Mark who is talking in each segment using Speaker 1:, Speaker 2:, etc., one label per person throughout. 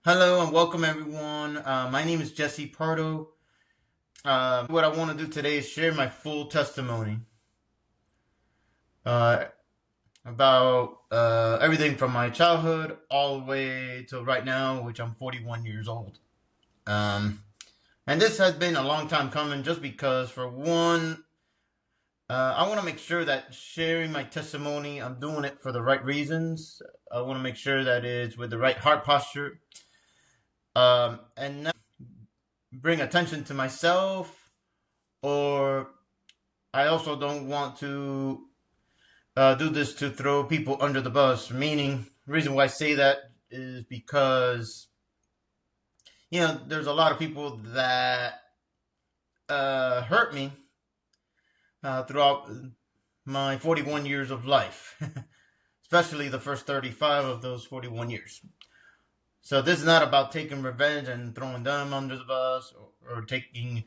Speaker 1: Hello and welcome everyone. My name is Jessie Pardo. What I want to do today is share my full testimony uh, about everything from my childhood all the way to right now, which I'm 41 years old. And this has been a long time coming just because, for one, I want to make sure that sharing my testimony, I'm doing it for the right reasons. I want to make sure that it's with the right heart posture. And not bring attention to myself, or I also don't want to do this to throw people under the bus. Meaning, the reason why I say that is because, there's a lot of people that hurt me throughout my 41 years of life, especially the first 35 of those 41 years. So this is not about taking revenge and throwing them under the bus, or taking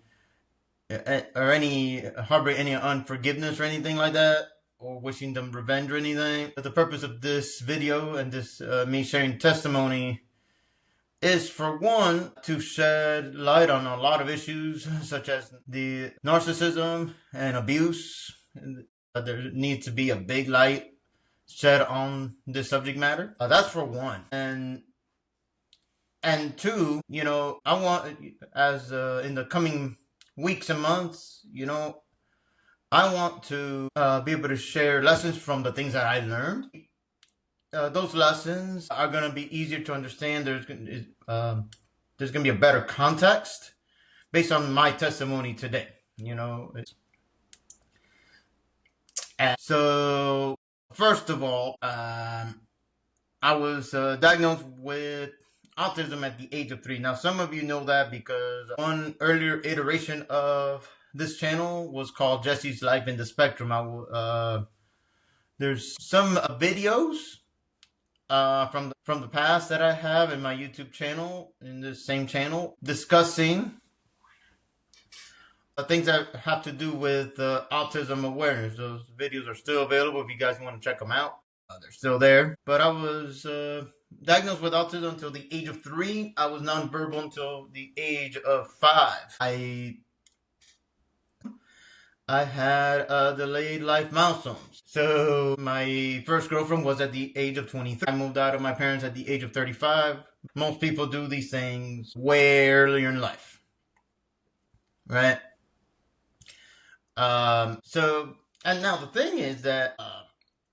Speaker 1: or harboring any unforgiveness or anything like that, or wishing them revenge or anything. But the purpose of this video and this me sharing testimony is, for one, to shed light on a lot of issues such as the narcissism and abuse. There needs to be a big light shed on this subject matter. That's for one. And two, I want, as in the coming weeks and months, I want to be able to share lessons from the things that I learned. Those lessons are going to be easier to understand. There's going to be a better context based on my testimony today. And so, first of all, I was diagnosed with autism at the age of 3. Now, some of you know that because one earlier iteration of this channel was called Jesse's Life in the Spectrum. There's some videos from the past that I have in my YouTube channel, in this same channel, discussing things that have to do with autism awareness. Those videos are still available if you guys want to check them out. They're still there. But I was diagnosed with autism until the age of 3. I was nonverbal until the age of 5. I had delayed life milestones. So my first girlfriend was at the age of 23. I moved out of my parents at the age of 35. Most people do these things way earlier in life, right? So, and now the thing is that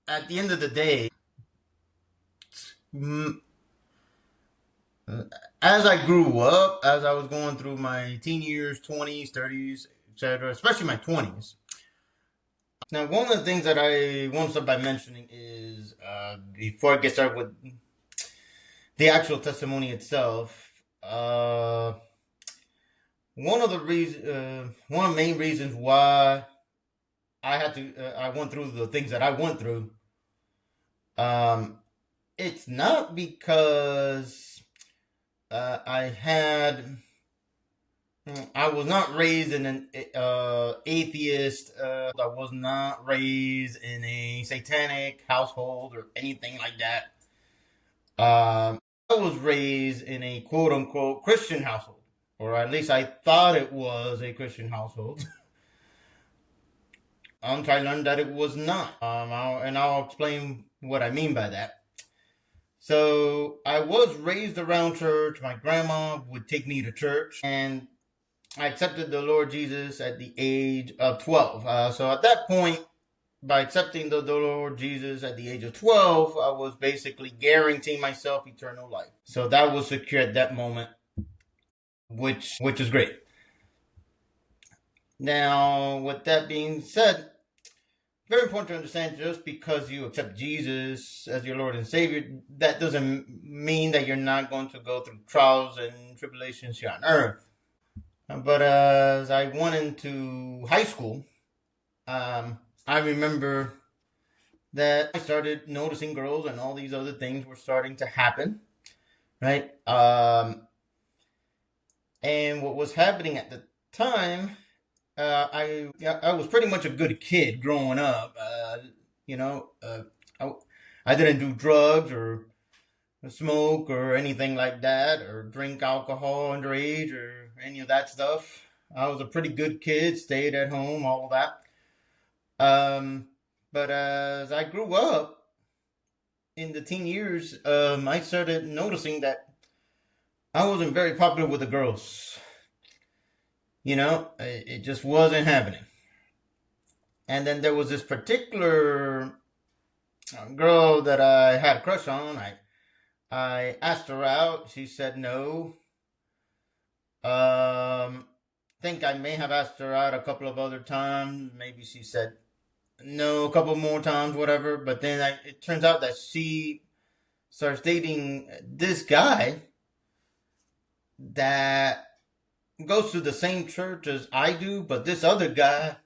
Speaker 1: at the end of the day, as I grew up, as I was going through my teen years, 20s, 30s, etc., especially my 20s. Now, one of the things that I want to start by mentioning is, before I get started with the actual testimony itself, one of the main reasons why I went through the things that I went through, it's not because I was not raised in an atheist. I was not raised in a satanic household or anything like that. I was raised in a quote-unquote Christian household, or at least I thought it was a Christian household. Until I learned that it was not. I'll explain what I mean by that. So I was raised around church. My grandma would take me to church, and I accepted the Lord Jesus at the age of 12. So at that point, by accepting the Lord Jesus at the age of 12, I was basically guaranteeing myself eternal life. So that was secure at that moment, which is great. Now, with that being said, very important to understand, just because you accept Jesus as your Lord and Savior, that doesn't mean that you're not going to go through trials and tribulations here on earth. But as I went into high school, I remember that I started noticing girls and all these other things were starting to happen, right? And what was happening at the time, I was pretty much a good kid growing up. I didn't do drugs or smoke or anything like that, or drink alcohol underage or any of that stuff. I was a pretty good kid, stayed at home, all of that. But as I grew up in the teen years, I started noticing that I wasn't very popular with the girls. It just wasn't happening. And then there was this particular girl that I had a crush on. I asked her out. She said no. Think I may have asked her out a couple of other times. Maybe she said no a couple more times, whatever. But then it turns out that she starts dating this guy that goes to the same church as I do, but this other guy,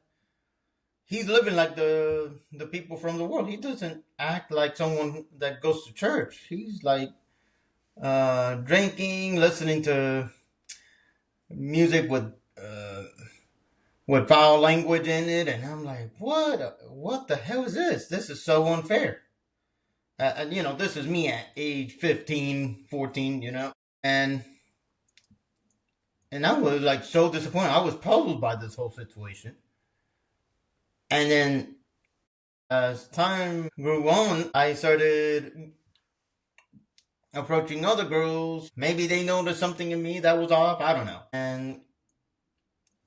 Speaker 1: he's living like the people from the world. He doesn't act like someone that goes to church. He's like drinking, listening to music with foul language in it, and I'm like, what the hell is this? This is so unfair. And this is me at age 15, 14, and I was like so disappointed. I was puzzled by this whole situation. And then as time grew on, I started approaching other girls. Maybe they noticed something in me that was off. I don't know. And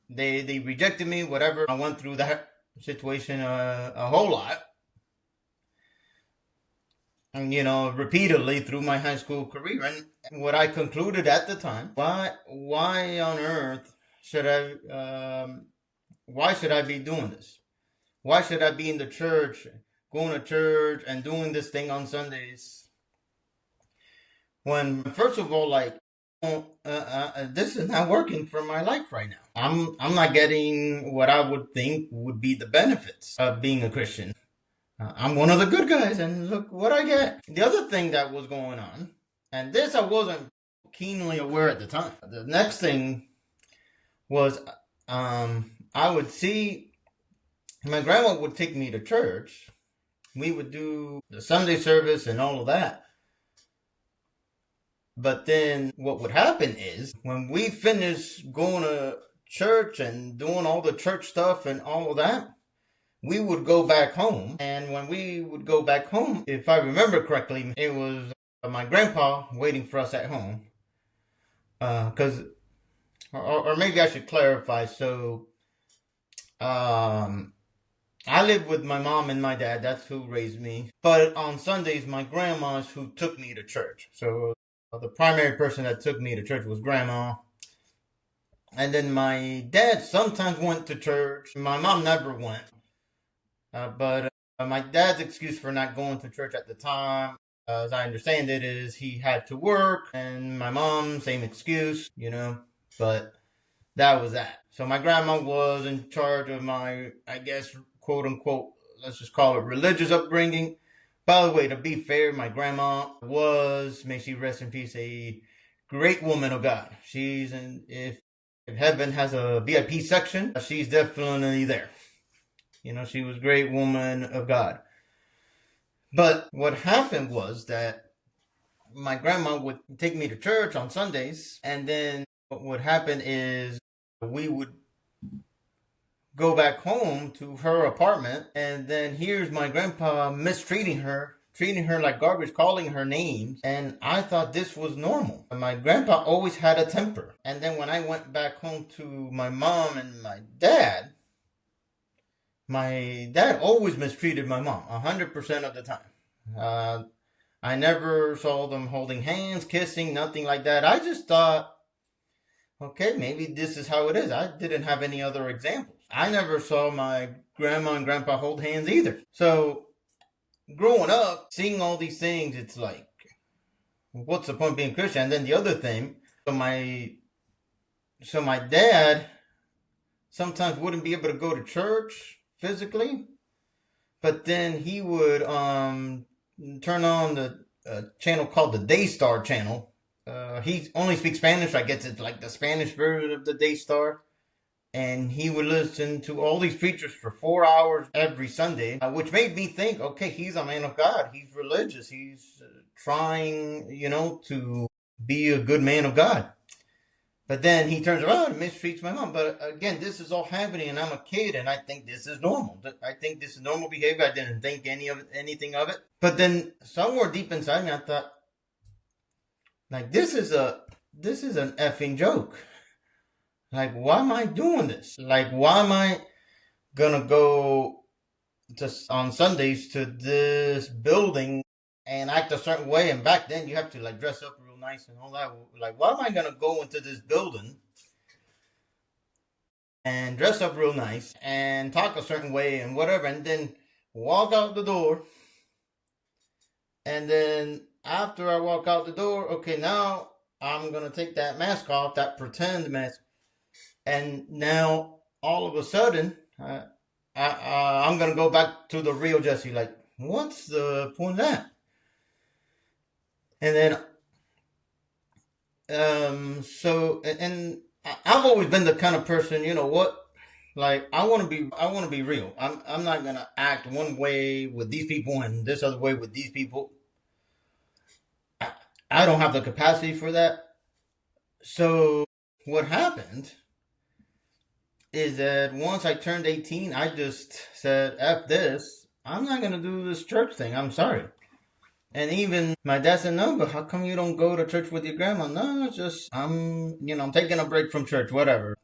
Speaker 1: they rejected me, whatever. I went through that situation a whole lot. And, repeatedly through my high school career. And what I concluded at the time, why on earth should why should I be doing this? Why should I be in the church, going to church and doing this thing on Sundays? When, first of all, this is not working for my life right now. I'm not getting what I would think would be the benefits of being a Christian. I'm one of the good guys, and look what I get. The other thing that was going on, and this I wasn't keenly aware at the time. The next thing was I would see my grandma would take me to church. We would do the Sunday service and all of that. But then what would happen is when we finished going to church and doing all the church stuff and all of that, we would go back home. And when we would go back home, if I remember correctly, it was my grandpa waiting for us at home. Or maybe I should clarify. So, I lived with my mom and my dad. That's who raised me. But on Sundays, my grandma's who took me to church. So the primary person that took me to church was grandma. And then my dad sometimes went to church. My mom never went. But my dad's excuse for not going to church at the time, as I understand it, is he had to work. And my mom, same excuse, But that was that. So my grandma was in charge of my, I guess, quote unquote, let's just call it religious upbringing. By the way, to be fair, my grandma was, may she rest in peace, a great woman of God. She's if heaven has a VIP section, she's definitely there. She was a great woman of God. But what happened was that my grandma would take me to church on Sundays, and then what would happen is we would go back home to her apartment, and then here's my grandpa mistreating her, treating her like garbage, calling her names, and I thought this was normal. My grandpa always had a temper. And then when I went back home to my mom and my dad always mistreated my mom 100% of the time. I never saw them holding hands, kissing, nothing like that. I just thought, okay, maybe this is how it is. I didn't have any other examples. I never saw my grandma and grandpa hold hands either. So growing up, seeing all these things, it's like, what's the point of being Christian? And then the other thing, so my dad sometimes wouldn't be able to go to church physically, but then he would turn on the channel called the Daystar channel. He only speaks Spanish. I guess it's like the Spanish version of the Daystar. And he would listen to all these preachers for 4 hours every Sunday, which made me think, okay, he's a man of God. He's religious. He's trying, to be a good man of God. But then he turns around and mistreats my mom. But again, this is all happening, and I'm a kid, and I think this is normal. I think this is normal behavior. I didn't think anything of it. But then somewhere deep inside me, I thought, like, this is an effing joke. Like, why am I doing this? Like, why am I gonna go on Sundays to this building and act a certain way? And back then, you have to like dress up real nice and all that. Like, why am I gonna go into this building and dress up real nice and talk a certain way and whatever, and then walk out the door? And then after I walk out the door, okay, now I'm gonna take that mask off, that pretend mask. And now, all of a sudden, I'm going to go back to the real Jessie. Like, what's the point of that? And then, and I've always been the kind of person, you know what? Like, I want to be real. I'm not going to act one way with these people and this other way with these people. I don't have the capacity for that. So, what happened is that once I turned 18, I just said, F this. I'm not going to do this church thing. I'm sorry. And even my dad said, no, but how come you don't go to church with your grandma? No, it's just, I'm taking a break from church, whatever.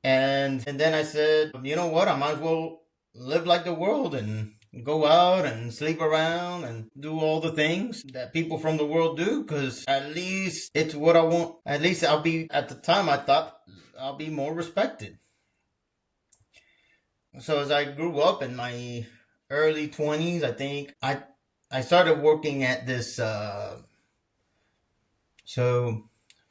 Speaker 1: And then I said, you know what? I might as well live like the world and go out and sleep around and do all the things that people from the world do, because at least it's what I want. At least I'll be, at the time I thought I'll be more respected. So as I grew up in my early 20s, I think I started working at this, trying to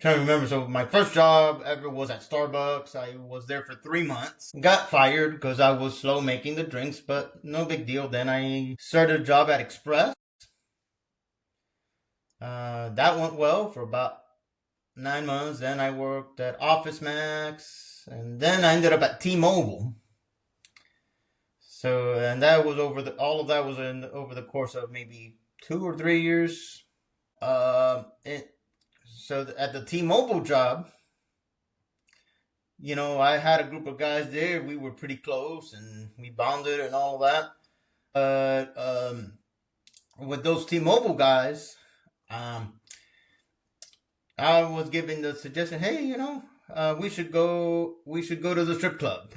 Speaker 1: remember. So my first job ever was at Starbucks. I was there for 3 months. Got fired because I was slow making the drinks, but no big deal. Then I started a job at Express. That went well for about 9 months. Then I worked at Office Max, and then I ended up at T-Mobile. So, and that was over the course of maybe 2 or 3 years. So at the T-Mobile job, I had a group of guys there. We were pretty close and we bonded and all that. With those T-Mobile guys, I was given the suggestion, hey, we should go to the strip club.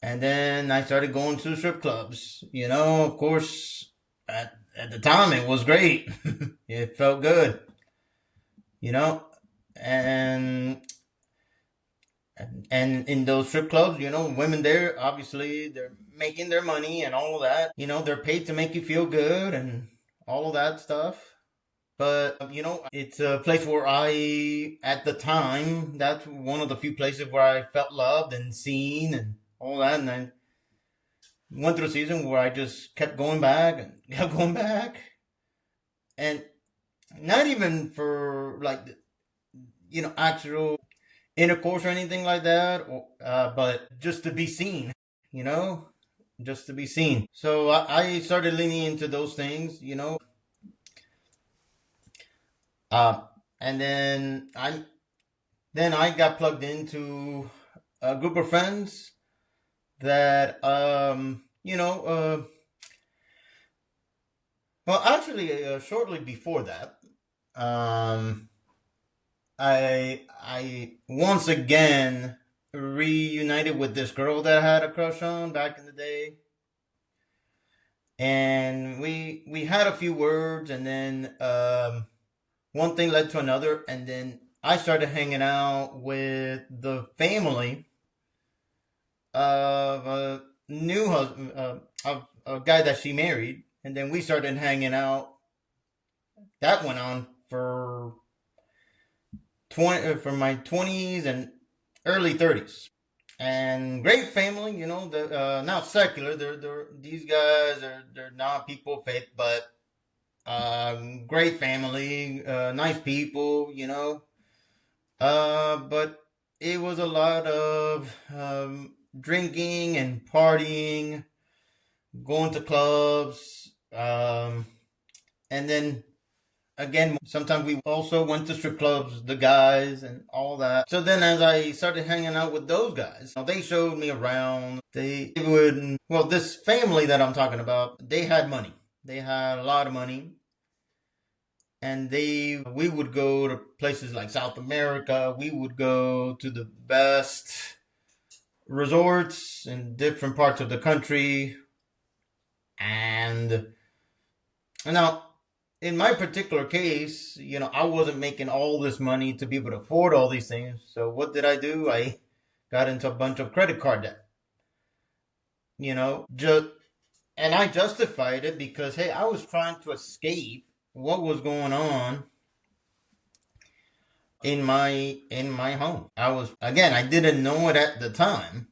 Speaker 1: And then I started going to the strip clubs. Of course, at the time it was great. It felt good. And in those strip clubs, women there, obviously, they're making their money and all of that. They're paid to make you feel good and all of that stuff. But, it's a place where at the time, that's one of the few places where I felt loved and seen and all that. And I went through a season where I just kept going back and kept going back. And not even for actual intercourse or anything like that, but just to be seen, just to be seen. So I started leaning into those things, and then I got plugged into a group of friends that, well, actually, shortly before that, I once again reunited with this girl that I had a crush on back in the day. And we had a few words, and then one thing led to another, and then I started hanging out with the family of a new husband, of a guy that she married. And then we started hanging out. That went on for my 20s and early 30s. And great family, now secular. These guys they're not people of faith, but great family, nice people, But it was a lot of drinking and partying, going to clubs, And then again, sometimes we also went to strip clubs, the guys and all that. So then as I started hanging out with those guys, they showed me around. They would, well, this family that I'm talking about, they had money. They had a lot of money. And we would go to places like South America. We would go to the best resorts in different parts of the country. And now, in my particular case, I wasn't making all this money to be able to afford all these things. So what did I do? I got into a bunch of credit card debt. And I justified it because, hey, I was trying to escape what was going on in my home. I didn't know it at the time,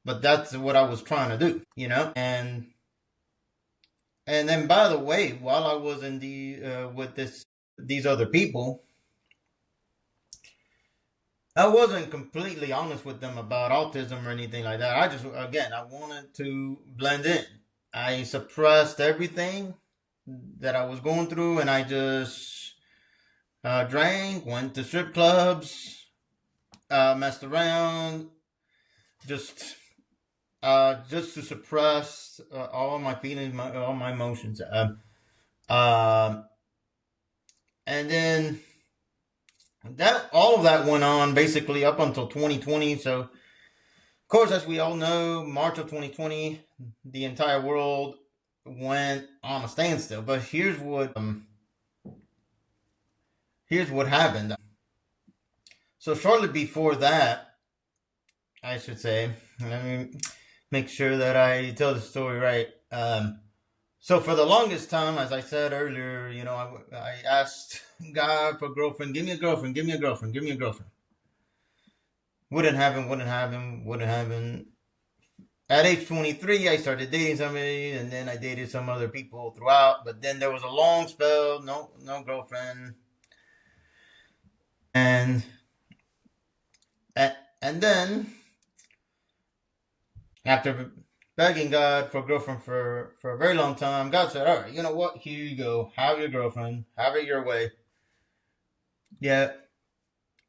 Speaker 1: but that's what I was trying to do, And then, by the way, while I was in with these other people, I wasn't completely honest with them about autism or anything like that. I wanted to blend in. I suppressed everything that I was going through, and I just drank, went to strip clubs, messed around, just to suppress all my feelings, all my emotions. And then all of that went on basically up until 2020. So, of course, as we all know, March of 2020, the entire world went on a standstill. But here's what happened. So shortly before that, I should say, let me make sure that I tell the story right. So for the longest time, as I said earlier, I asked God for a girlfriend. Give me a girlfriend. Give me a girlfriend. Give me a girlfriend. Wouldn't happen. At age 23, I started dating somebody, and then I dated some other people throughout. But then there was a long spell, no girlfriend. And then, after begging God for a girlfriend for a very long time, God said, all right, you know what? Here you go. Have your girlfriend. Have it your way. Yeah.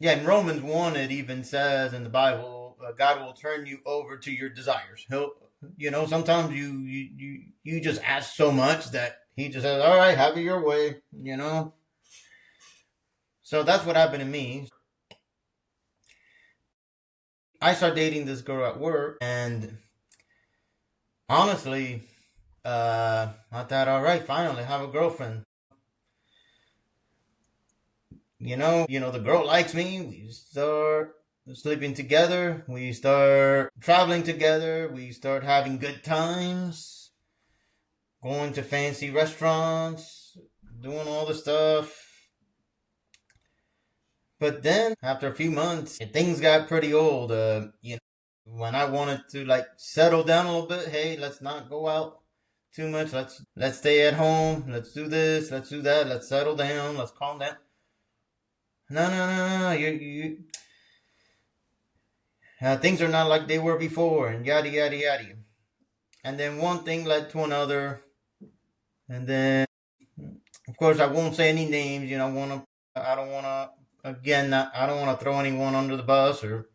Speaker 1: Yeah, in Romans 1, it even says in the Bible, God will turn you over to your desires. Sometimes you just ask so much that he just says, all right, have it your way, So that's what happened to me. I started dating this girl at work, and honestly, I thought, all right, finally have a girlfriend. The girl likes me. We start sleeping together. We start traveling together. We start having good times, going to fancy restaurants, doing all the stuff. But then, after a few months, things got pretty old. When I wanted to settle down a little bit, hey, let's not go out too much. Let's stay at home. Let's do this. Let's do that. Let's settle down. Let's calm down. No. Things are not like they were before, and yada yada yada. And then one thing led to another, and then, of course, I won't say any names. I don't want to throw anyone under the bus or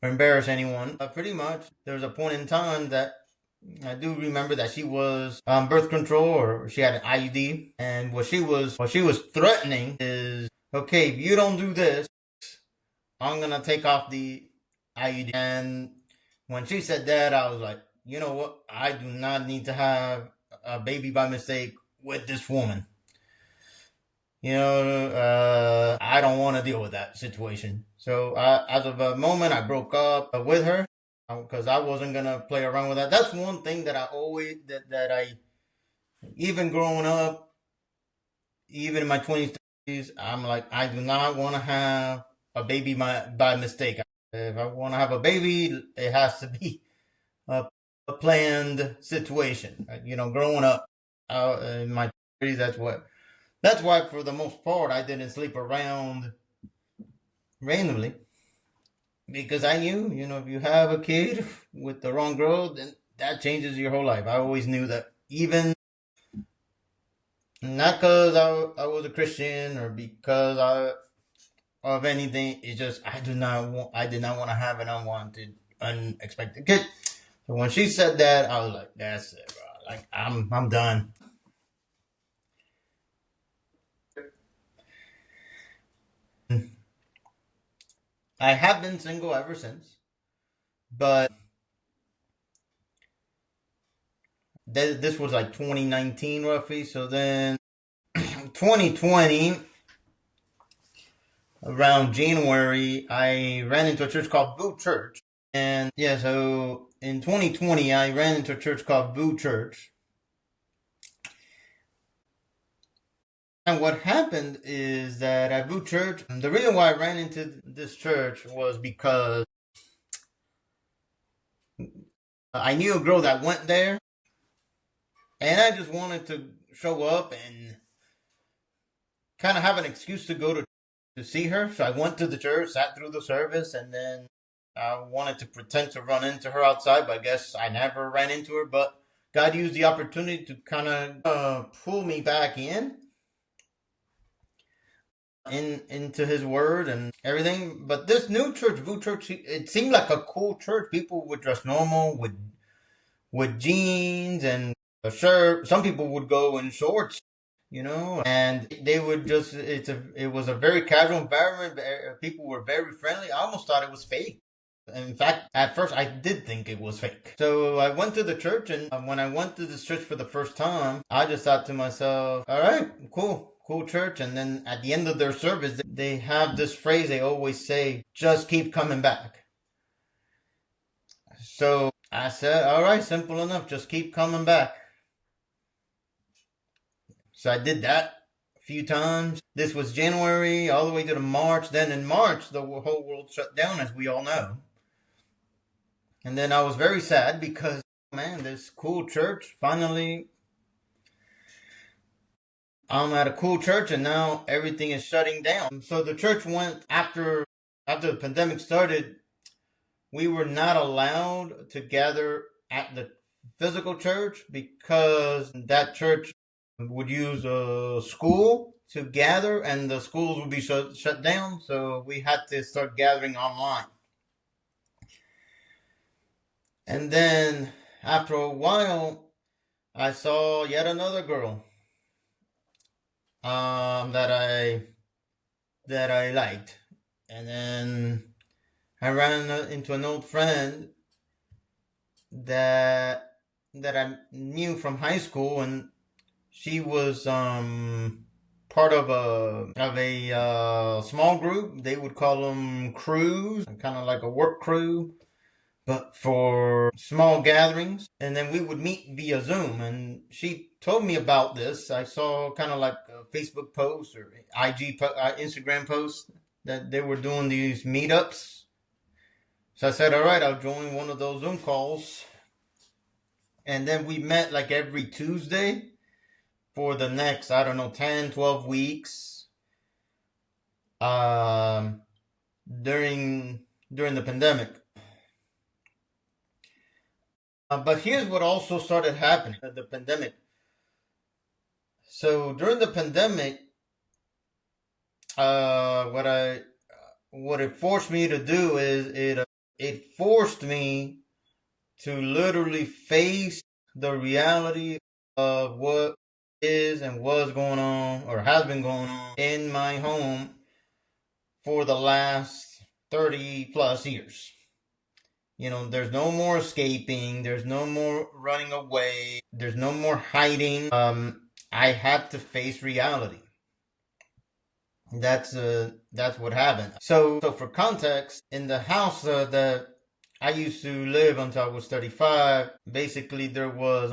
Speaker 1: embarrass anyone. Pretty much, there was a point in time that I do remember that she was on birth control, or she had an IUD, and what she was threatening is, okay, if you don't do this, I'm gonna take off the IUD. And when she said that, I was like, you know what? I do not need to have a baby by mistake with this woman. I don't want to deal with that situation. So as of a moment, I broke up with her because I wasn't going to play around with that. That's one thing that I always, that I, even growing up, even in my 20s, I'm like, I do not want to have a baby by mistake. If I want to have a baby, it has to be a planned situation. Growing up in my 30s, that's why, for the most part, I didn't sleep around randomly, because I knew, if you have a kid with the wrong girl, then that changes your whole life. I always knew that. Even Not because I was a Christian or because of anything. It's just I did not want to have an unwanted, unexpected kid. So when she said that, I was like, that's it, bro. Like I'm done. I have been single ever since, but this was like 2019 roughly. So then 2020, around January, I ran into a church called Boo Church. And yeah, so in 2020, I ran into a church called Boo Church. And what happened is that at Boo Church, the reason why I ran into this church was because I knew a girl that went there, and I just wanted to show up and kind of have an excuse to go to see her. So I went to the church, sat through the service, and then I wanted to pretend to run into her outside, but I guess I never ran into her. But God used the opportunity to kind of pull me back into His Word and everything. But this new church, Vue Church, it seemed like a cool church. People would dress normal with jeans and a shirt. Some people would go in shorts, and they would just. It was a very casual environment. People were very friendly. I almost thought it was fake. In fact, at first I did think it was fake. So I went to the church, and when I went to this church for the first time, I just thought to myself, all right, cool church. And then at the end of their service, they have this phrase they always say, just keep coming back. So I said, all right, simple enough, just keep coming back. So I did that a few times. This was January all the way to March. Then in March, the whole world shut down, as we all know. And then I was very sad because, man, this cool church, finally, I'm at a cool church and now everything is shutting down. So the church went, after the pandemic started, we were not allowed to gather at the physical church because that church would use a school to gather and the schools would be shut down. So we had to start gathering online. And then after a while, I saw yet another girl that I liked, and then I ran into an old friend that I knew from high school, and she was part of a small group. They would call them crews, kind of like a work crew, but for small gatherings. And then we would meet via Zoom. And she told me about this. I saw kind of like a Facebook post or Instagram post that they were doing these meetups. So I said, all right, I'll join one of those Zoom calls. And then we met like every Tuesday for the next, 10, 12 weeks during the pandemic. But here's what also started happening: the pandemic. So during the pandemic, what it forced me to do is it forced me to literally face the reality of what is and was going on or has been going on in my home for the last 30 plus years. There's no more escaping. There's no more running away. There's no more hiding. I had to face reality. That's what happened. So for context, in the house that I used to live until I was 35, basically there was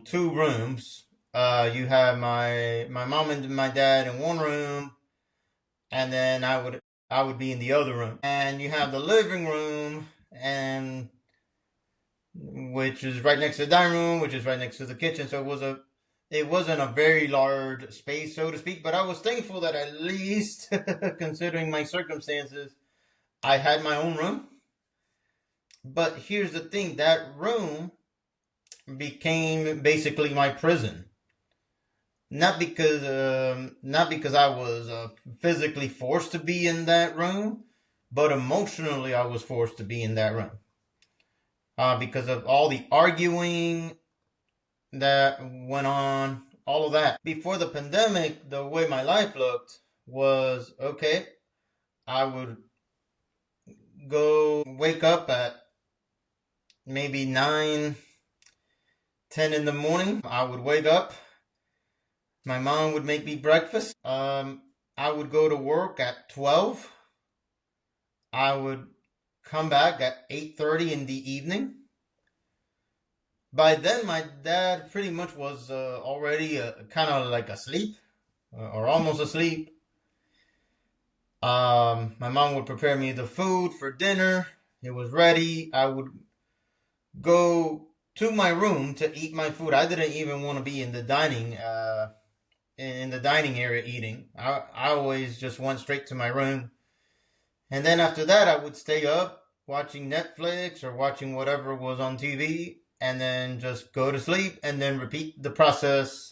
Speaker 1: 2 rooms. You have my mom and my dad in one room, and then I would be in the other room. And you have the living room, and which is right next to the dining room, which is right next to the kitchen. So it wasn't a very large space, so to speak, but I was thankful that at least, considering my circumstances, I had my own room. But here's the thing, that room became basically my prison. not because I was physically forced to be in that room, but emotionally I was forced to be in that room because of all the arguing that went on, all of that. Before the pandemic, the way my life looked was okay. I would go wake up at maybe 9, 10 in the morning. I would wake up. My mom would make me breakfast. I would go to work at 12. I would come back at 8:30 in the evening. By then, my dad pretty much was already kind of like asleep or almost asleep. My mom would prepare me the food for dinner. It was ready. I would go to my room to eat my food. I didn't even want to be in the dining area eating. I always just went straight to my room. And then after that, I would stay up watching Netflix or watching whatever was on TV, and then just go to sleep and then repeat the process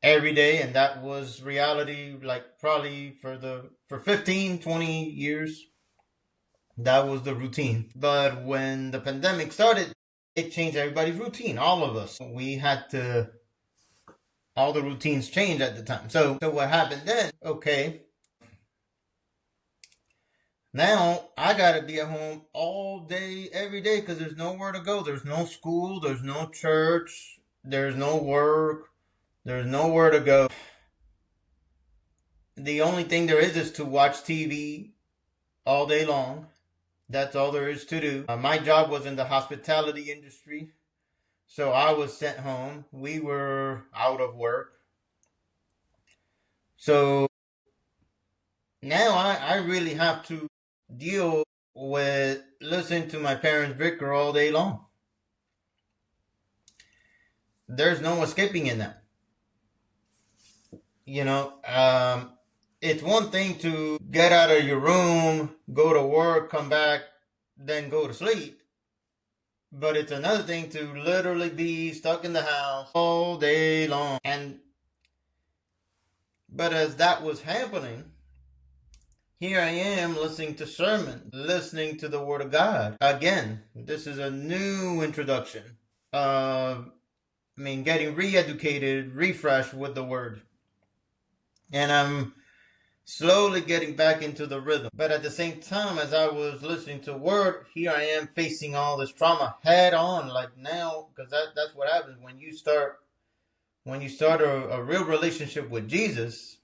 Speaker 1: every day. And that was reality, like probably for 15, 20 years. That was the routine. But when the pandemic started, it changed everybody's routine. All of us. All the routines changed at the time. So what happened then? Okay. Now I gotta be at home all day, every day, because there's nowhere to go. There's no school, there's no church, there's no work, there's nowhere to go. The only thing there is to watch TV all day long. That's all there is to do. My job was in the hospitality industry, so I was sent home. We were out of work. So now I really have to deal with listening to my parents bicker all day long. There's no escaping in that. It's one thing to get out of your room, go to work, come back, then go to sleep. But it's another thing to literally be stuck in the house all day long. But as that was happening, here I am listening to sermons, listening to the Word of God. Again, this is a new introduction of, getting re-educated, refreshed with the Word. And I'm slowly getting back into the rhythm. But at the same time, as I was listening to Word, here I am facing all this trauma head on, like now, because that's what happens when you start a real relationship with Jesus.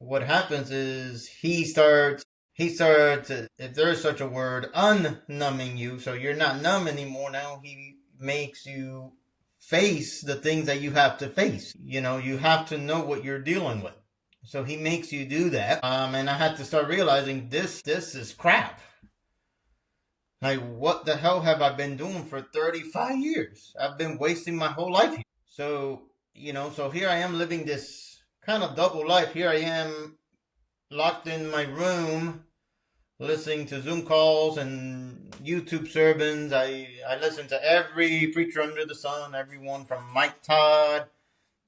Speaker 1: What happens is he starts, if there is such a word, unnumbing you. So you're not numb anymore. Now he makes you face the things that you have to face. You have to know what you're dealing with. So he makes you do that. And I had to start realizing this is crap. Like, what the hell have I been doing for 35 years? I've been wasting my whole life here. So here I am living this kind of double life. Here I am locked in my room, listening to Zoom calls and YouTube sermons. I listen to every preacher under the sun, everyone from Mike Todd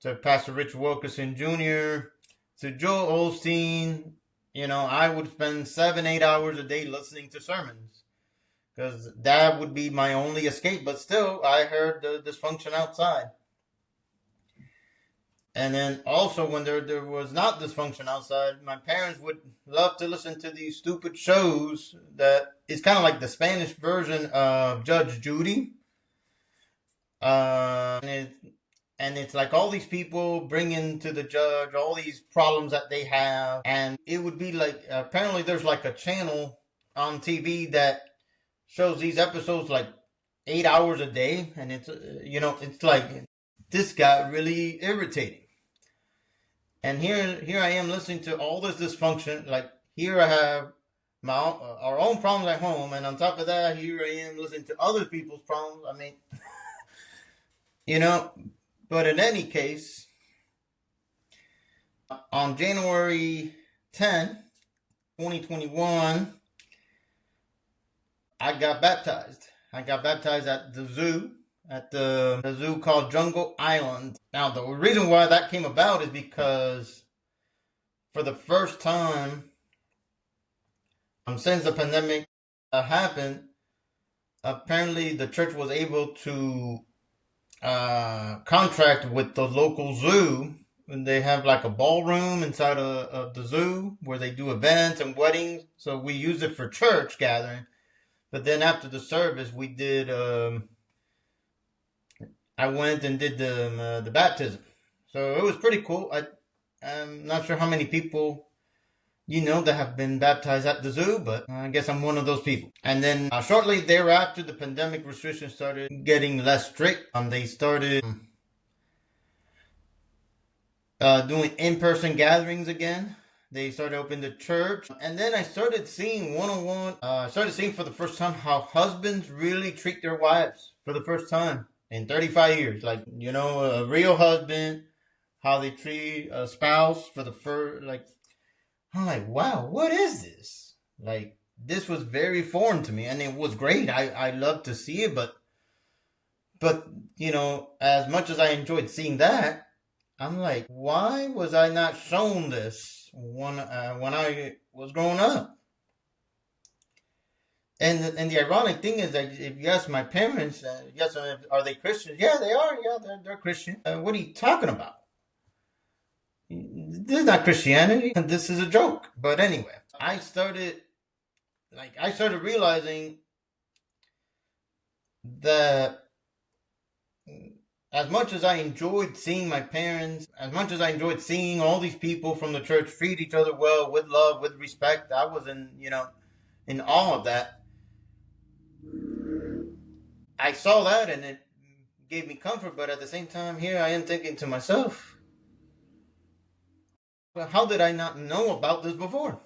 Speaker 1: to Pastor Rich Wilkerson Jr. to Joel Osteen. I would spend 7-8 hours a day listening to sermons because that would be my only escape. But still, I heard the dysfunction outside. And then also when there was not dysfunction outside, my parents would love to listen to these stupid shows that is kind of like the Spanish version of Judge Judy. And it's like all these people bringing to the judge all these problems that they have. And it would be like, apparently there's like a channel on TV that shows these episodes like 8 hours a day. And it's like, this got really irritating. And here I am listening to all this dysfunction. Like, here I have our own problems at home, and on top of that, here I am listening to other people's problems. But in any case, on January 10, 2021, I got baptized. I got baptized at the zoo. at the zoo called Jungle Island. Now, the reason why that came about is because for the first time since the pandemic happened, apparently the church was able to contract with the local zoo. And they have like a ballroom inside of the zoo where they do events and weddings. So we use it for church gathering. But then after the service, we did. I went and did the baptism. So it was pretty cool. I'm not sure how many people that have been baptized at the zoo, but I guess I'm one of those people. And then shortly thereafter, the pandemic restrictions started getting less strict. They started doing in-person gatherings again. They started opening the church. And then I started seeing one-on-one, started seeing for the first time how husbands really treat their wives for the first time in 35 years. Like, a real husband, how they treat a spouse for the first, like, I'm like, wow, what is this? Like, this was very foreign to me, and it was great. I loved to see it, but as much as I enjoyed seeing that, I'm like, why was I not shown this when I was growing up? And the ironic thing is that if you ask my parents, yes, are they Christians? Yeah, they are. Yeah, they're Christian. What are you talking about? This is not Christianity. This is a joke. But anyway, I started realizing that as much as I enjoyed seeing my parents, as much as I enjoyed seeing all these people from the church treat each other well, with love, with respect, I was in awe of that. I saw that and it gave me comfort, but at the same time, here I am thinking to myself, well, how did I not know about this before?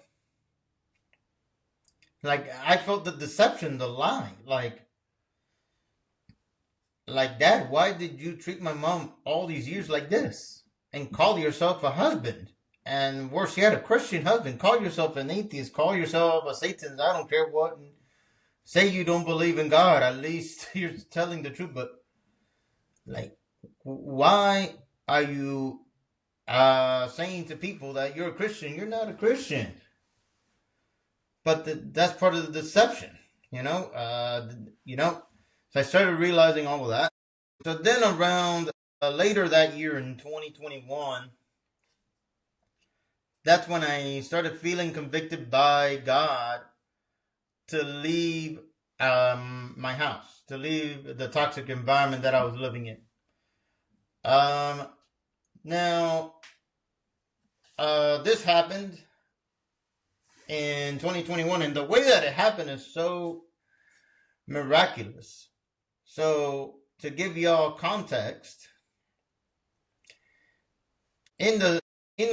Speaker 1: Like, I felt the deception, the lie. Like, Dad, why did you treat my mom all these years like this? And call yourself a husband? And worse yet, a Christian husband. Call yourself an atheist. Call yourself a Satanist. I don't care what. And say you don't believe in God. At least you're telling the truth. But, like, why are you saying to people that you're a Christian? You're not a Christian. But that's part of the deception, So I started realizing all of that. So then around later that year in 2021, that's when I started feeling convicted by God to leave my house, to leave the toxic environment that I was living in. Now, this happened in 2021, and the way that it happened is so miraculous. So, to give y'all context, in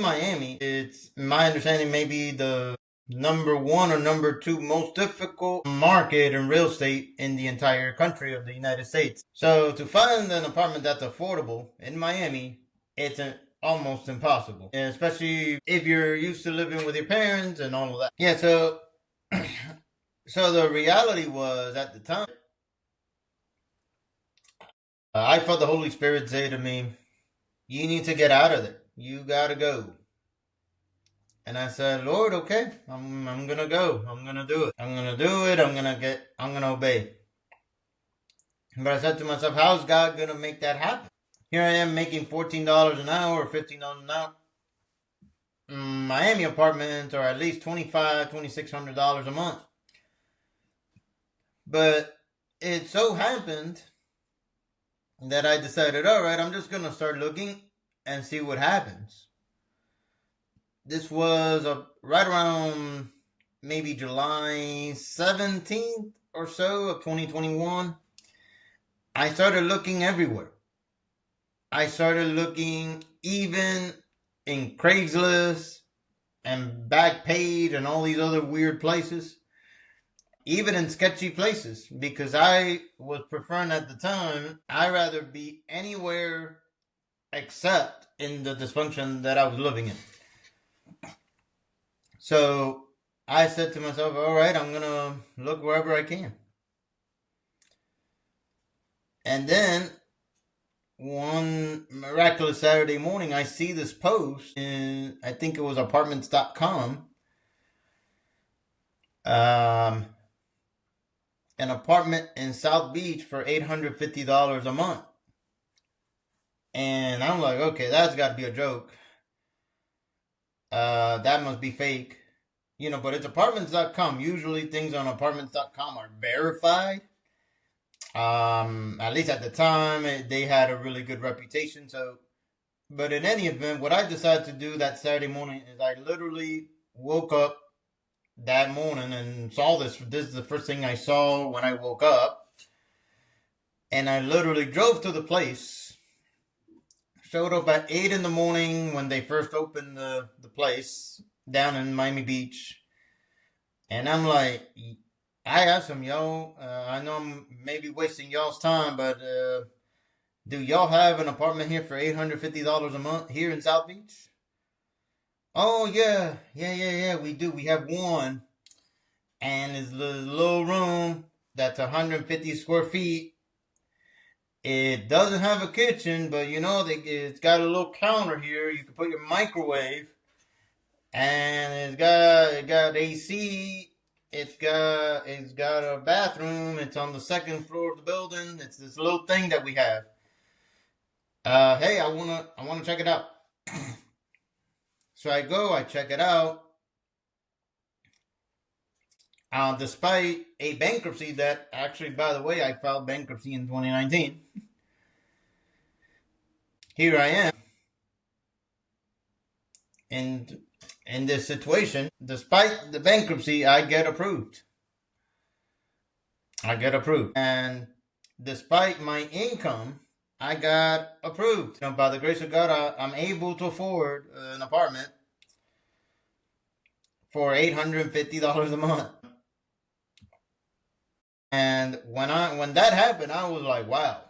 Speaker 1: Miami, it's my understanding maybe the number one or number two most difficult market in real estate in the entire country of the United States. So to find an apartment that's affordable in Miami, it's almost impossible, and especially if you're used to living with your parents and all of that. Yeah, so the reality was at the time, I felt the Holy Spirit say to me, you need to get out of there. You gotta go. And I said, Lord, okay, I'm gonna go. I'm gonna do it. I'm gonna do it. I'm gonna obey. But I said to myself, how's God gonna make that happen? Here I am making $14 an hour or $15 an hour. Miami apartments are at least $2,500, $2,600 a month. But it so happened that I decided, all right, I'm just going to start looking and see what happens. This was right around maybe July 17th or so of 2021. I started looking everywhere. I started looking even in Craigslist and Backpage and all these other weird places. Even in sketchy places, because I was preferring at the time, I'd rather be anywhere except in the dysfunction that I was living in. So I said to myself, all right, I'm going to look wherever I can. And then one miraculous Saturday morning, I see this post in, I think it was apartments.com. An apartment in South Beach for $850 a month. And I'm like, okay, that's got to be a joke. That must be fake. But it's apartments.com. Usually things on apartments.com are verified. At least at the time, they had a really good reputation. But in any event, what I decided to do that Saturday morning is I literally woke up that morning and saw this. This is the first thing I saw when I woke up. And I literally drove to the place. Showed up at 8 in the morning when they first opened the place down in Miami Beach. And I'm like, I asked them, yo, I know I'm maybe wasting y'all's time, but do y'all have an apartment here for $850 a month here in South Beach? Oh, yeah, we do. We have one. And it's a little room that's 150 square feet. It doesn't have a kitchen, but it's got a little counter here. You can put your microwave, and it got AC. It's got a bathroom. It's on the second floor of the building. It's this little thing that we have. Hey, I wanna check it out. So I go, I check it out. Despite a bankruptcy that actually, by the way, I filed bankruptcy in 2019. Here I am in this situation. Despite the bankruptcy, I get approved. And despite my income, I got approved. By the grace of God, I'm able to afford an apartment for $850 a month. And when that happened, I was like, wow,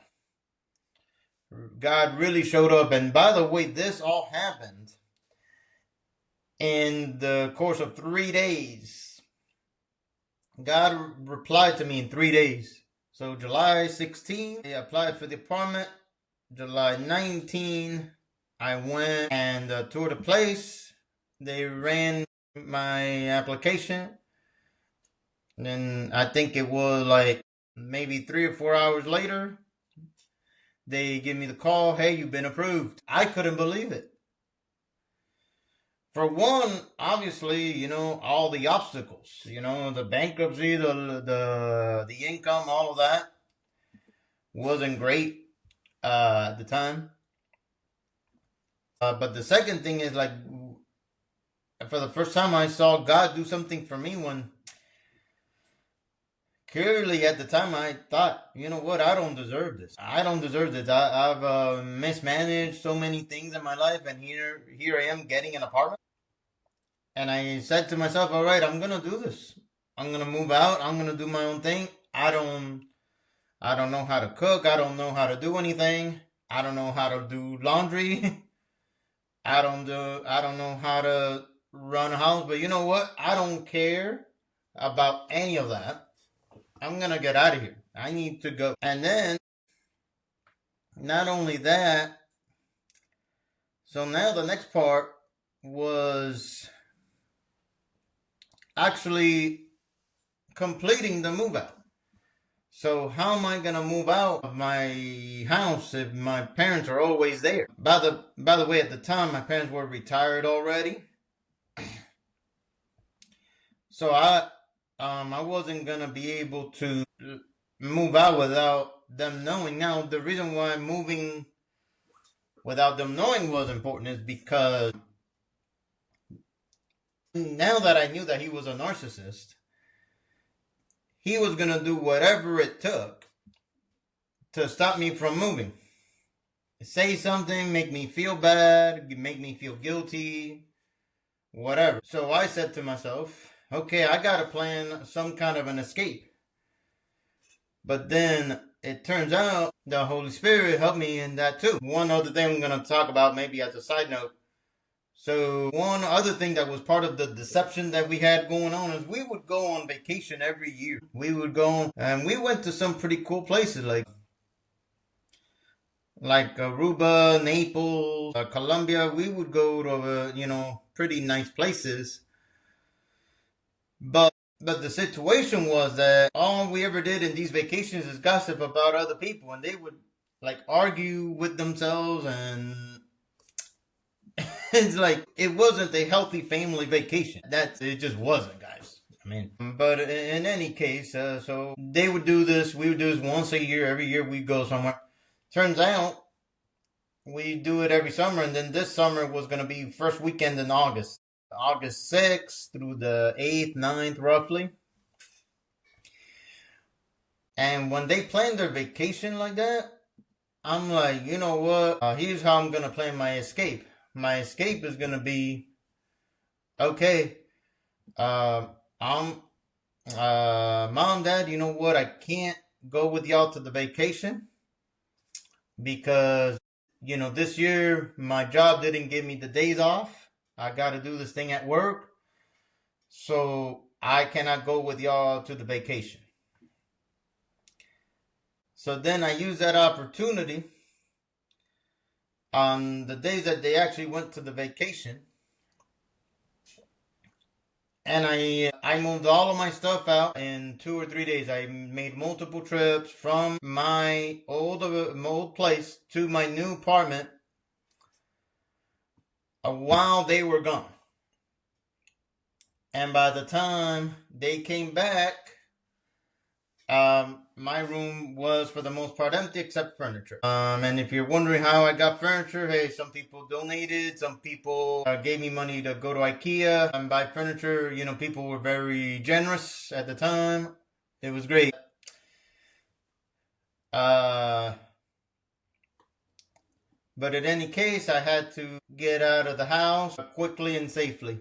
Speaker 1: God really showed up. And by the way, this all happened in the course of 3 days. God replied to me in 3 days. So July 16, I applied for the apartment. July 19, I went and toured the place. They ran my application. And then I think it was like maybe 3 or 4 hours later, they give me the call, hey, you've been approved. I couldn't believe it. For one, obviously, all the obstacles, the bankruptcy, the income, all of that wasn't great at the time. But the second thing is, like, for the first time I saw God do something for me when clearly at the time I thought, you know what, I don't deserve this. I've mismanaged so many things in my life, and here I am getting an apartment. And I said to myself, all right, I'm going to do this. I'm going to move out. I'm going to do my own thing. I don't know how to cook. I don't know how to do anything. I don't know how to do laundry. I don't know how to run a house. But you know what? I don't care about any of that. I'm going to get out of here. I need to go. And then, not only that, so now the next part was actually completing the move out. So how am I going to move out of my house if my parents are always there? By the way, at the time, my parents were retired already. So I wasn't going to be able to move out without them knowing. Now, the reason why moving without them knowing was important is because now that I knew that he was a narcissist, he was going to do whatever it took to stop me from moving. Say something, make me feel bad, make me feel guilty, whatever. So I said to myself, okay, I got to plan some kind of an escape. But then it turns out the Holy Spirit helped me in that too. One other thing I'm going to talk about maybe as a side note. So one other thing that was part of the deception that we had going on is we would go on vacation every year. We would go and we went to some pretty cool places. Like like Aruba, Naples, Colombia. We would go to, pretty nice places. But the situation was that all we ever did in these vacations is gossip about other people, and they would like argue with themselves, and it's like it wasn't a healthy family vacation. It just wasn't, guys. I mean, but in any case, so they would do this. We would do this once a year. Every year we go somewhere. Turns out we do it every summer, and then this summer was going to be first weekend in August. August 6th through the 8th, 9th, roughly. And when they plan their vacation like that, I'm like, you know what? Here's how I'm going to plan my escape. My escape is going to be, okay, I'm, Mom, Dad, you know what? I can't go with y'all to the vacation because, this year my job didn't give me the days off. I got to do this thing at work. So I cannot go with y'all to the vacation. So then I used that opportunity on the days that they actually went to the vacation. And I moved all of my stuff out in 2 or 3 days. I made multiple trips from my old place to my new apartment while they were gone. And by the time they came back, my room was for the most part empty except furniture. And if you're wondering how I got furniture, hey, some people donated, some people gave me money to go to IKEA and buy furniture. People were very generous at the time. It was great. But in any case, I had to get out of the house quickly and safely.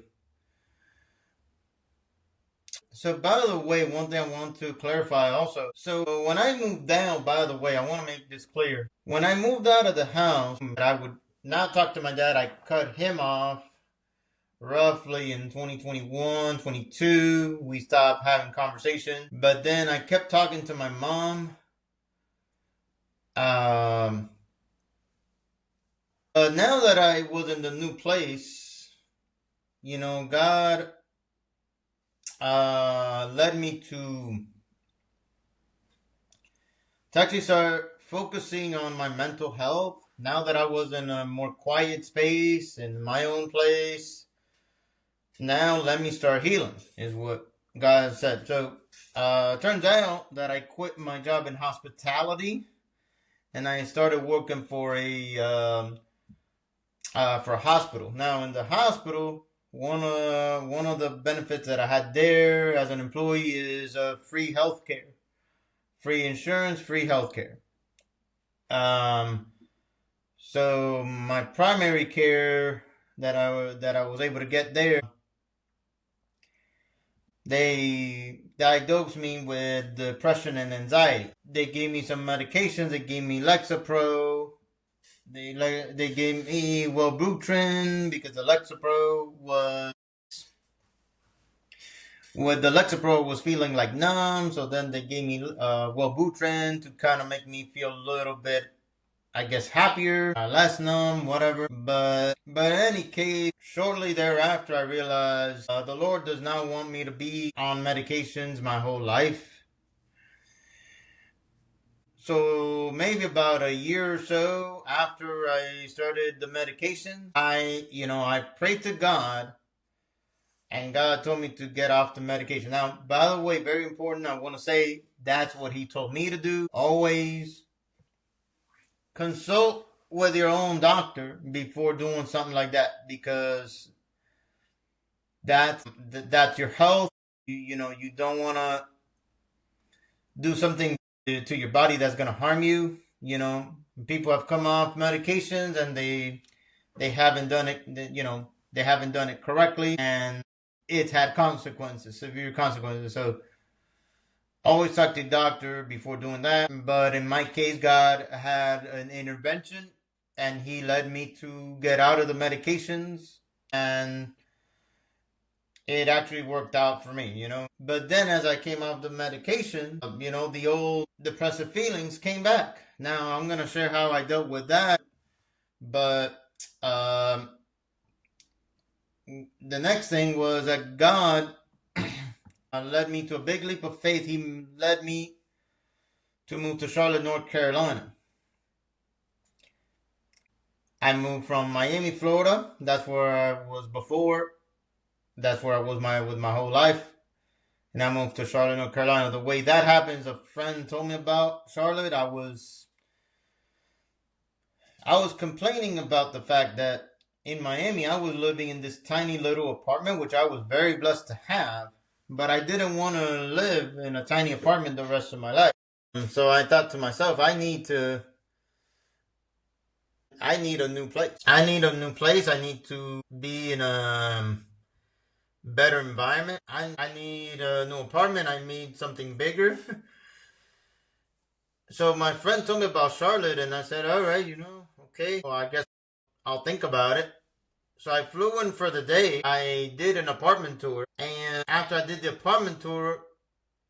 Speaker 1: So, by the way, one thing I want to clarify also. So, when I moved down, by the way, I want to make this clear. When I moved out of the house, I would not talk to my dad. I cut him off roughly in 2021, 22. We stopped having conversation. But then I kept talking to my mom. Now that I was in the new place, God led me to actually start focusing on my mental health. Now that I was in a more quiet space in my own place, now let me start healing, is what God said. So turns out that I quit my job in hospitality and I started working for a hospital. Now in the hospital, one of the benefits that I had there as an employee is free healthcare, free insurance, free healthcare. So my primary care that I was able to get there, they diagnosed me with depression and anxiety. They gave me some medications. They gave me Lexapro. They gave me Wellbutrin because the Lexapro was feeling like numb. So then they gave me Wellbutrin to kind of make me feel a little bit, I guess, happier, less numb, whatever. But in any case, shortly thereafter, I realized the Lord does not want me to be on medications my whole life. So maybe about a year or so after I started the medication, I prayed to God, and God told me to get off the medication. Now, by the way, very important, I want to say that's what He told me to do. Always consult with your own doctor before doing something like that, because that's your health. You don't want to do something to your body that's going to harm you. People have come off medications and they haven't done it, they haven't done it correctly, and it's had consequences, severe consequences. So always talk to your doctor before doing that. But in my case, God had an intervention and He led me to get out of the medications, and it actually worked out for me, But then as I came off the medication, the old depressive feelings came back. Now I'm gonna share how I dealt with that, but um, the next thing was that God led me to a big leap of faith. He led me to move to Charlotte, North Carolina. I moved from Miami, Florida. That's where I was before. That's where I was with my whole life. And I moved to Charlotte, North Carolina. The way that happens, a friend told me about Charlotte. I was complaining about the fact that in Miami I was living in this tiny little apartment, which I was very blessed to have, but I didn't want to live in a tiny apartment the rest of my life. And so I thought to myself, I need a new place. I need a new place. I need to be in a better environment. I need a new apartment. I need something bigger. So my friend told me about Charlotte, and I said, all right, okay, well, I guess I'll think about it. So I flew in for the day. I did an apartment tour, and after I did the apartment tour,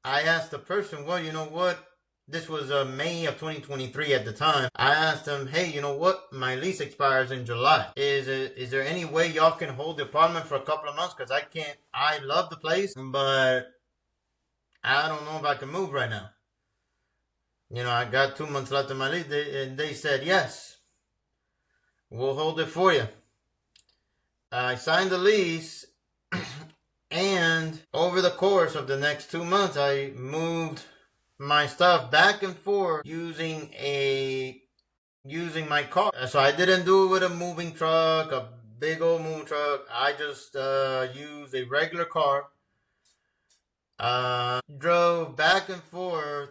Speaker 1: I asked the person, well, you know what? This was May of 2023 at the time. I asked them, hey, you know what? My lease expires in July. Is there any way y'all can hold the apartment for a couple of months? Because I can't. I love the place, but I don't know if I can move right now. I got 2 months left of my lease, and they said, yes, we'll hold it for you. I signed the lease, and over the course of the next 2 months, I moved my stuff back and forth using my car. So I didn't do it with a moving truck, a big old moving truck. I just used a regular car. Drove back and forth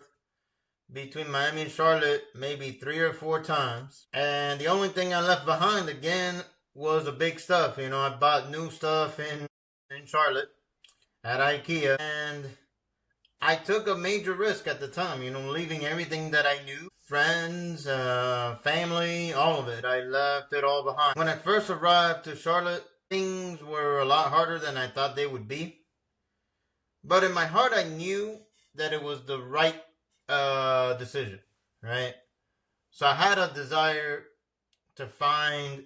Speaker 1: between Miami and Charlotte maybe 3 or 4 times. And the only thing I left behind again was the big stuff. I bought new stuff in Charlotte at IKEA, and I took a major risk at the time, leaving everything that I knew, friends, family, all of it. I left it all behind. When I first arrived to Charlotte, things were a lot harder than I thought they would be. But in my heart, I knew that it was the right decision, right? So I had a desire to find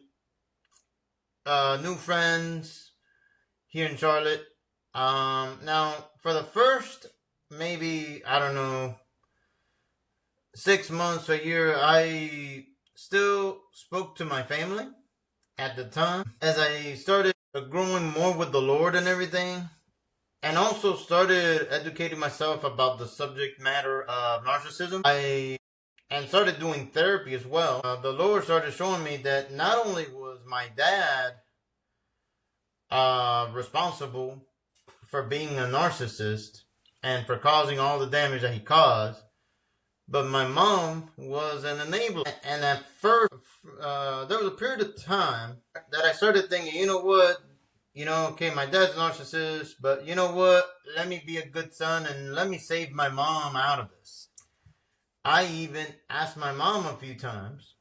Speaker 1: new friends here in Charlotte. Now, for the first maybe, 6 months, a year, I still spoke to my family at the time. As I started growing more with the Lord and everything, and also started educating myself about the subject matter of narcissism, and started doing therapy as well. The Lord started showing me that not only was my dad responsible for being a narcissist and for causing all the damage that he caused, but my mom was an enabler. And at first, there was a period of time that I started thinking, you know what? Okay, my dad's a narcissist, but you know what? Let me be a good son and let me save my mom out of this. I even asked my mom a few times,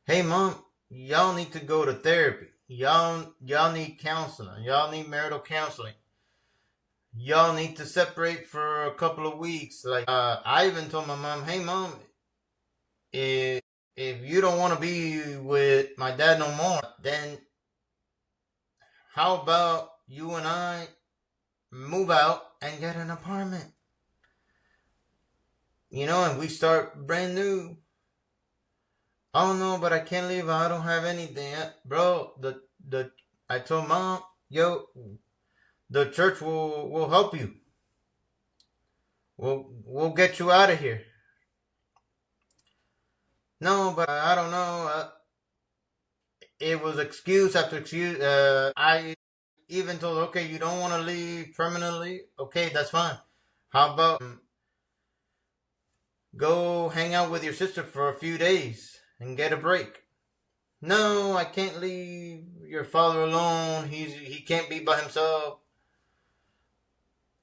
Speaker 1: hey, Mom, y'all need to go to therapy. Y'all need counseling. Y'all need marital counseling. Y'all need to separate for a couple of weeks. I even told my mom, hey, Mom, if you don't want to be with my dad no more, then how about you and I move out and get an apartment? And we start brand new. Oh no, but I can't leave. I don't have anything. Bro, I told Mom, yo, the church will help you. We'll get you out of here. No, but I don't know. It was excuse after excuse. I even told her, okay, you don't want to leave permanently. Okay, that's fine. How about go hang out with your sister for a few days and get a break? No, I can't leave your father alone. He can't be by himself.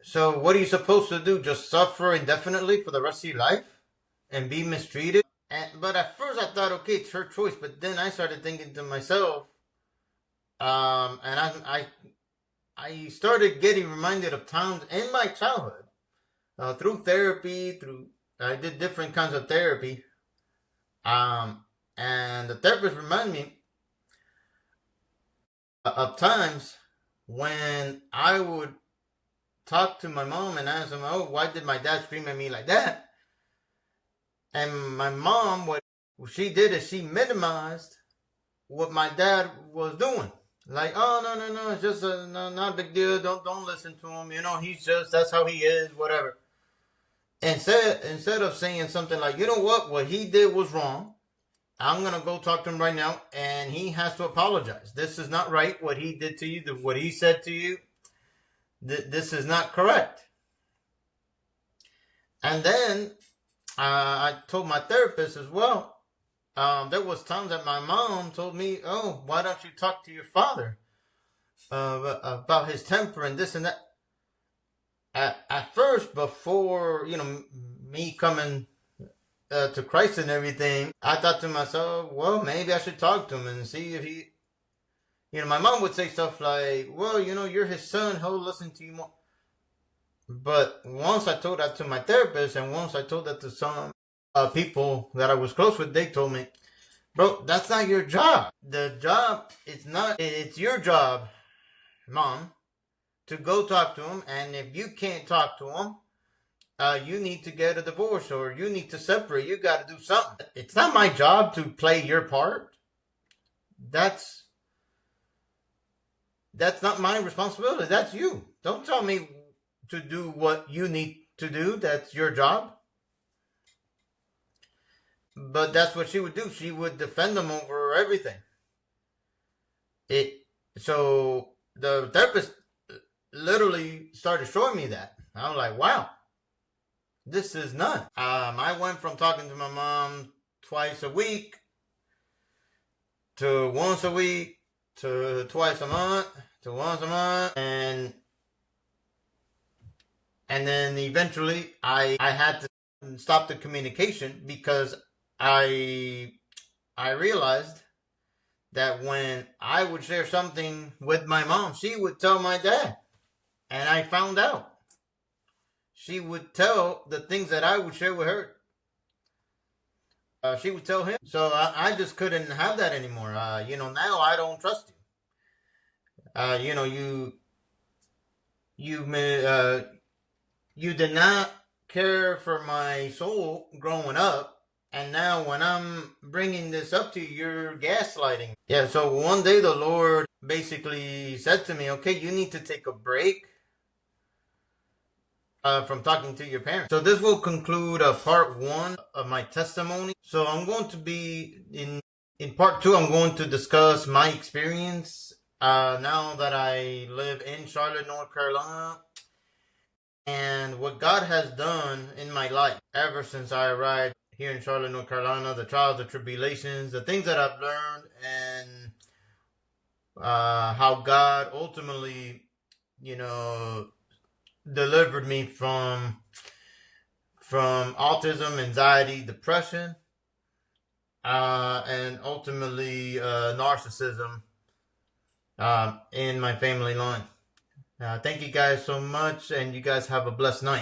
Speaker 1: So what are you supposed to do? Just suffer indefinitely for the rest of your life and be mistreated? But at first I thought, okay, it's her choice. But then I started thinking to myself, and I started getting reminded of times in my childhood, through therapy, through I did different kinds of therapy. And the therapist reminded me of times when I would talk to my mom and ask them, oh, why did my dad scream at me like that? And my mom, what she did is she minimized what my dad was doing. Like, oh, no, it's just not a big deal. Don't listen to him. He's just, that's how he is, whatever. Instead of saying something like, you know what he did was wrong. I'm going to go talk to him right now, and he has to apologize. This is not right, what he did to you, what he said to you. This is not correct. And then I told my therapist as well, there was times that my mom told me, oh, why don't you talk to your father about his temper and this and that. At first, before, me coming to Christ and everything, I thought to myself, well, maybe I should talk to him and see if he, my mom would say stuff like, well, you're his son, he'll listen to you more. But once I told that to my therapist, and once I told that to some people that I was close with, they told me, bro, that's not your job. The job, it's your job, Mom, to go talk to him. And if you can't talk to him, you need to get a divorce, or you need to separate. You got to do something. It's not my job to play your part. That's not my responsibility. That's you. Don't tell me to do what you need to do. That's your job. But that's what she would do. She would defend them over everything. So the therapist literally started showing me that. I was like, wow, this is nuts. I went from talking to my mom twice a week to once a week to twice a month to once a month, and then eventually I had to stop the communication because I realized that when I would share something with my mom, she would tell my dad. And I found out she would tell the things that I would share with her. She would tell him. So I just couldn't have that anymore. Now I don't trust you. You did not care for my soul growing up. And now when I'm bringing this up to you, you're gaslighting. Yeah, so one day the Lord basically said to me, okay, you need to take a break from talking to your parents. So this will conclude part 1 of my testimony. So I'm going to be, in part 2, I'm going to discuss my experience now that I live in Charlotte, North Carolina, and what God has done in my life ever since I arrived here in Charlotte, North Carolina, the trials, the tribulations, the things that I've learned, and how God ultimately, delivered me from autism, anxiety, depression, and ultimately narcissism in my family line. Thank you guys so much, and you guys have a blessed night.